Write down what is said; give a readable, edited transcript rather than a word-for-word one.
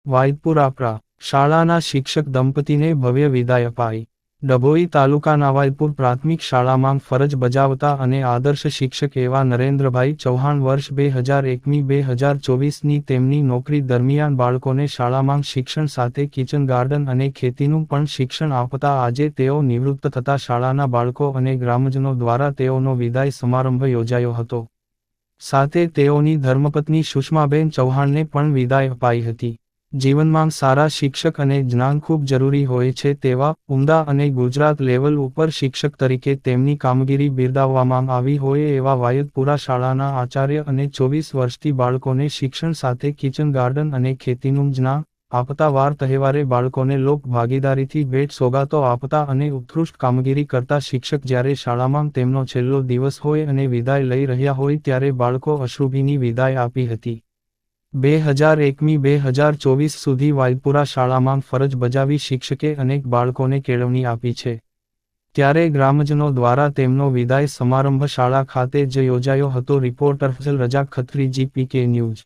વાયદપુરા શાળાના શિક્ષક દંપતીને ભવ્ય વિદાય અપાઈ. ડભોઈ તાલુકાના વાયદપુર પ્રાથમિક શાળામાં ફરજ બજાવતા અને આદર્શ શિક્ષક એવા નરેન્દ્રભાઈ ચૌહાણ વર્ષ 2021-2024ની તેમની નોકરી દરમિયાન બાળકોને શાળામાં શિક્ષણ સાથે કિચન ગાર્ડન અને ખેતીનું પણ શિક્ષણ આપતા આજે તેઓ નિવૃત્ત થતા શાળાના બાળકો અને ગ્રામજનો દ્વારા તેઓનો વિદાય સમારંભ યોજાયો હતો. સાથે તેઓની ધર્મપત્ની સુષ્માબેન ચૌહાણને પણ વિદાય અપાઈ હતી. જીવનમાં સારા શિક્ષક અને જ્ઞાન ખૂબ જરૂરી હોય છે તેવા ઉમદા અને ગુજરાત લેવલ ઉપર શિક્ષક તરીકે તેમની કામગીરી બિરદાવવામાં આવી હોય એવા વાયદપુરા શાળાના આચાર્ય અને 24 વર્ષથી બાળકોને શિક્ષણ સાથે કિચન ગાર્ડન અને ખેતીનું જ્ઞાન આપતા વાર તહેવારે બાળકોને લોક ભાગીદારીથી ભેટ સોગાતો આપતા અને ઉત્કૃષ્ટ કામગીરી કરતા શિક્ષક જ્યારે શાળામાં તેમનો છેલ્લો દિવસ હોય અને વિદાય લઈ રહ્યા હોય ત્યારે બાળકો અશ્રુભીની વિદાય આપી હતી. 2001-2024 સુધી વાયદપુરા શાળામાં ફરજ બજાવી શિક્ષકે અનેક બાળકોને કેળવણી આપી છે. ત્યારે ગ્રામજનો દ્વારા તેમનો વિદાય સમારંભ શાળા ખાતે જ યોજાયો હતો. રિપોર્ટર ફઝલ રજા ખત્રી, GPK ન્યૂઝ.